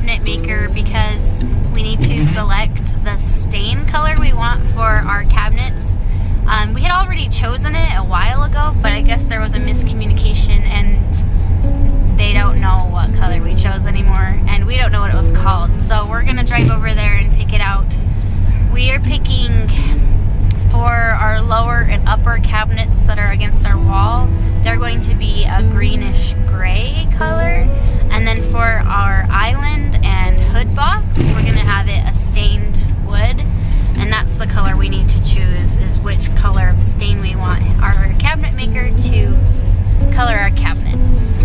cabinet maker because we need to select the stain color we want for our cabinets. We had already chosen it a while ago, but I guess there was a miscommunication and they don't know what color we chose anymore, and we don't know what it was called. So we're gonna drive over there and pick it out. We are picking for our lower and upper cabinets that are against our wall. They're going to be a greenish gray color, and then for our island and hood box, we're gonna have it a stained wood, and that's the color we need to choose, is which color of stain we want our cabinet maker to color our cabinets.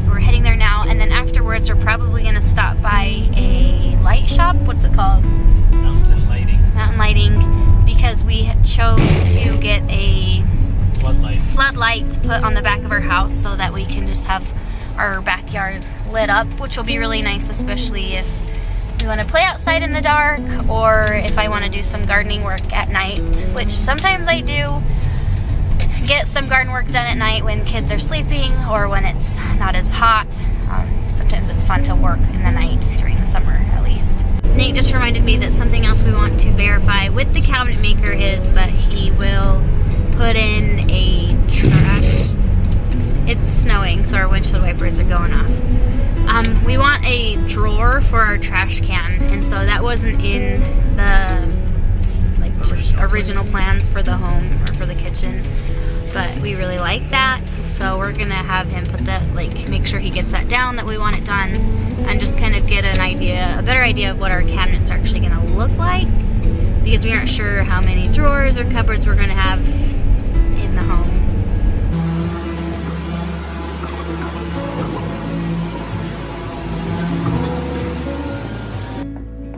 So we're heading there now, and then afterwards we're probably gonna stop by a light shop. What's it called? Mountain lighting. Mountain lighting, because we chose to get a floodlight to put on the back of our house so that we can just have our backyard lit up, which will be really nice, especially if we want to play outside in the dark, or if I want to do some gardening work at night, which sometimes I do get some garden work done at night when kids are sleeping or when it's not as hot. Sometimes it's fun to work in the night during the summer, at least. Nate just reminded me that something else we want to verify with the cabinet maker is that he will put in a trash. It's snowing, so our windshield wipers are going off. We want a drawer for our trash can, and so that wasn't in the just original plans for the home or for the kitchen, but we really like that, so we're gonna have him put that, make sure he gets that down, that we want it done, and just kind of get a better idea of what our cabinets are actually gonna look like, because we aren't sure how many drawers or cupboards we're gonna have in the home.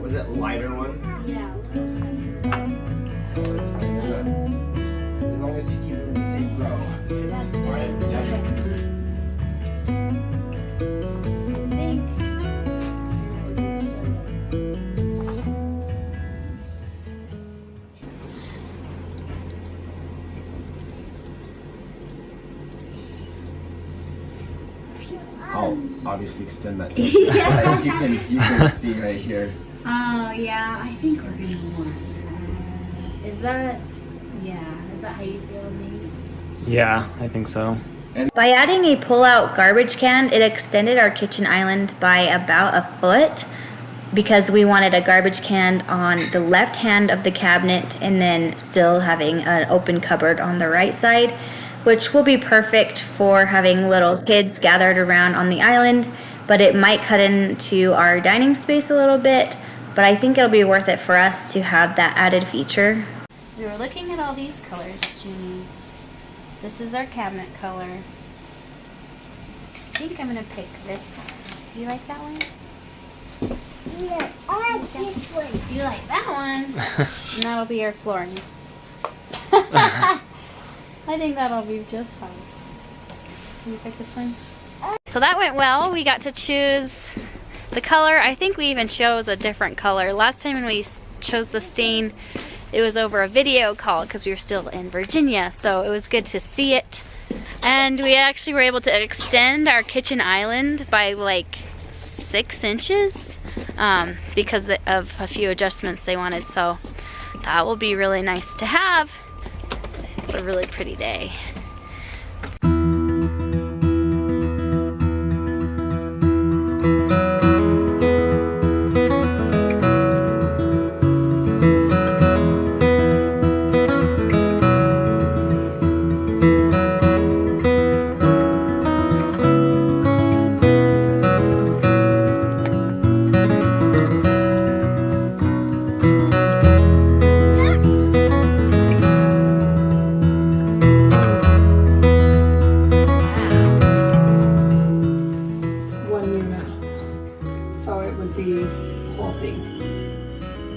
Was it lighter one? Yeah. That's fine. As long as you keep it in the same row. That's fine. good. Yeah. I'll obviously extend that to you. You can see right here. Oh, yeah, I think we're gonna want that. Is that how you feel, Nate? Yeah, I think so. By adding a pull-out garbage can, it extended our kitchen island by about a foot, because we wanted a garbage can on the left hand of the cabinet and then still having an open cupboard on the right side, which will be perfect for having little kids gathered around on the island, but it might cut into our dining space a little bit, but I think it'll be worth it for us to have that added feature. We were looking at all these colors, Junie. This is our cabinet color. I think I'm gonna pick this one. Do you like that one? Yeah, I like this one. You like that one? And that'll be our flooring. I think that'll be just fine. Can you pick this one? So that went well. We got to choose the color. I think we even chose a different color. Last time when we chose the stain, it was over a video call because we were still in Virginia, so it was good to see it. And we actually were able to extend our kitchen island by like 6 inches because of a few adjustments they wanted, so that will be really nice to have. It's a really pretty day.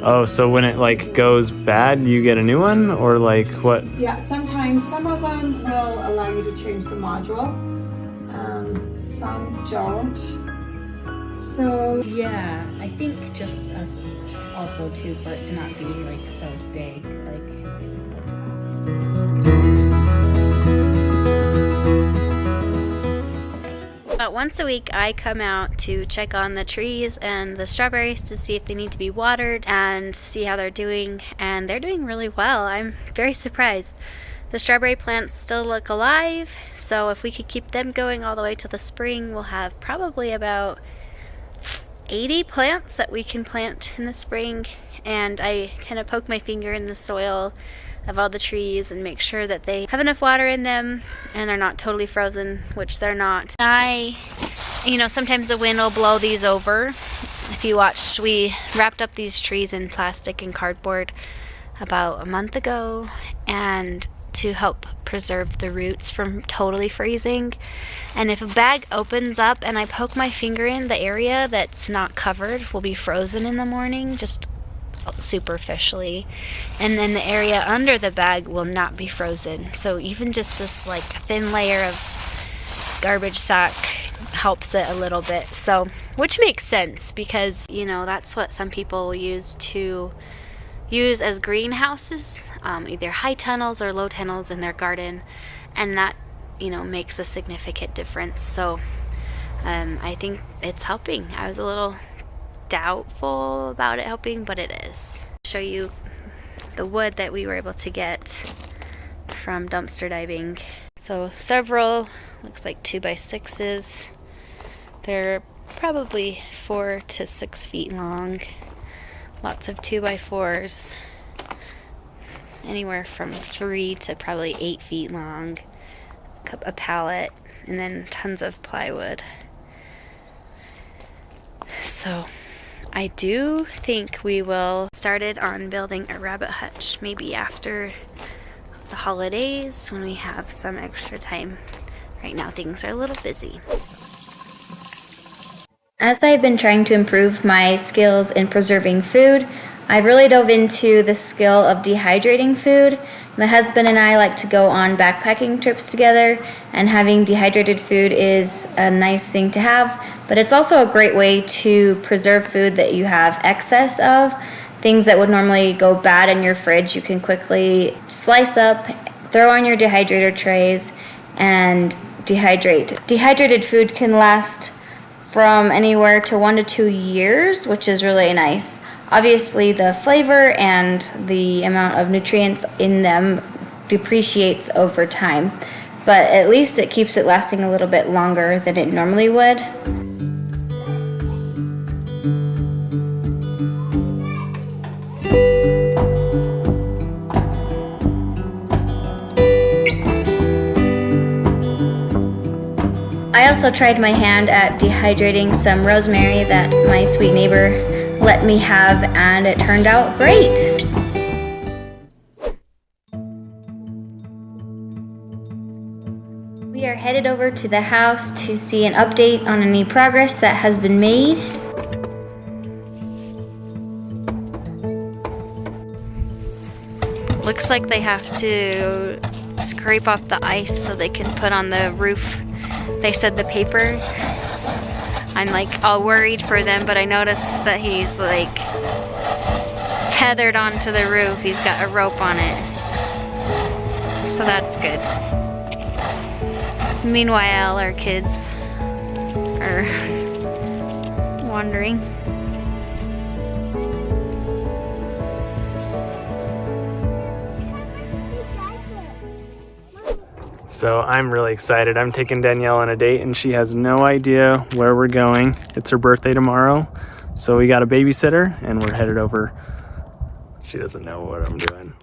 Oh, so when it like goes bad, you get a new one, or like what? Yeah, sometimes some of them will allow you to change the module. Some don't. So yeah, I think just us also too, for it to not be like so big, About once a week I come out to check on the trees and the strawberries to see if they need to be watered and see how they're doing, and they're doing really well. I'm very surprised. The strawberry plants still look alive, so if we could keep them going all the way to the spring, we'll have probably about 80 plants that we can plant in the spring. And I kind of poke my finger in the soil of all the trees and make sure that they have enough water in them and they're not totally frozen, which they're not. Sometimes the wind will blow these over. If you watched, we wrapped up these trees in plastic and cardboard about a month ago, and to help preserve the roots from totally freezing. And if a bag opens up and I poke my finger in, the area that's not covered will be frozen in the morning, just superficially, and then the area under the bag will not be frozen. So even just this like thin layer of garbage sack helps it a little bit. So, which makes sense because that's what some people use as greenhouses, either high tunnels or low tunnels in their garden, and that makes a significant difference. So I think it's helping. I was a little doubtful about it helping, but it is. I'll show you the wood that we were able to get from dumpster diving. So several, looks like 2x6s. They're probably 4 to 6 feet long. Lots of 2x4s, anywhere from 3 to probably 8 feet long. A pallet, and then tons of plywood. So I do think we will started on building a rabbit hutch maybe after the holidays when we have some extra time. Right now things are a little busy. As I've been trying to improve my skills in preserving food, I've really dove into the skill of dehydrating food. My husband and I like to go on backpacking trips together, and having dehydrated food is a nice thing to have, but it's also a great way to preserve food that you have excess of. Things that would normally go bad in your fridge, you can quickly slice up, throw on your dehydrator trays, and dehydrate. Dehydrated food can last from anywhere to 1 to 2 years, which is really nice. Obviously, the flavor and the amount of nutrients in them depreciates over time, but at least it keeps it lasting a little bit longer than it normally would. I also tried my hand at dehydrating some rosemary that my sweet neighbor let me have, and it turned out great. We are headed over to the house to see an update on any progress that has been made. Looks like they have to scrape off the ice so they can put on the roof. They said the paper. I'm like all worried for them, but I noticed that he's like tethered onto the roof. He's got a rope on it. So that's good. Meanwhile, our kids are wandering. So I'm really excited. I'm taking Danielle on a date and she has no idea where we're going. It's her birthday tomorrow. So we got a babysitter and we're headed over. She doesn't know what I'm doing.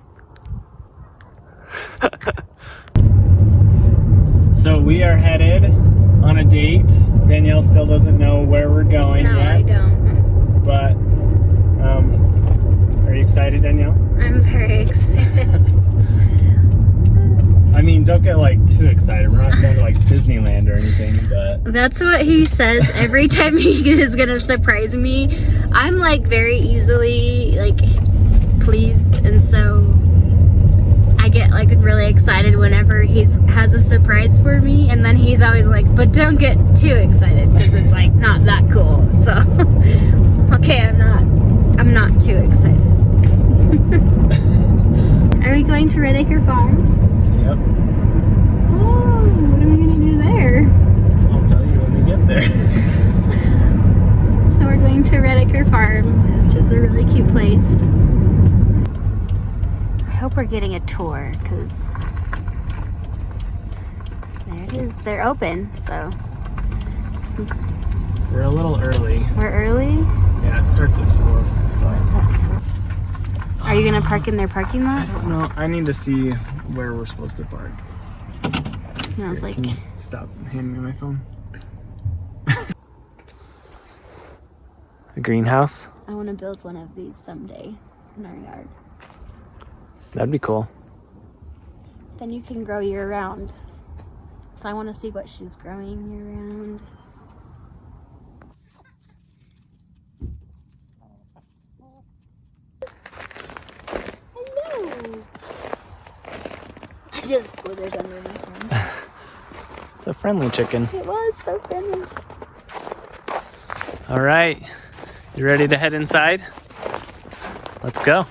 So we are headed on a date. Danielle still doesn't know where we're going yet. No, I don't. But, are you excited, Danielle? I'm very excited. I mean, don't get like too excited. We're not going to like Disneyland or anything, but That's what he says every time he is gonna surprise me. I'm like very easily like pleased, and so I get like really excited whenever he has a surprise for me, and then he's always like, but don't get too excited because it's like not that cool. So okay, I'm not too excited. Are we going to Red Acre Farm? yep. Oh, what are we gonna do there? I'll tell you when we get there. So we're going to Redeker Farm, which is a really cute place. I hope we're getting a tour, because there it is. They're open, so. We're a little early. We're early? Yeah, it starts at 4. What's that for? Are you gonna park in their parking I lot? don't know. I need to see where we're supposed to park. Smells like. Can you stop handing me my phone? A greenhouse? I want to build one of these someday in our yard. That'd be cool. Then you can grow year round. So I want to see what she's growing year round. Hello. I just slithers underneath him. It's a friendly chicken. It was so friendly. All right. You ready to head inside? Let's go.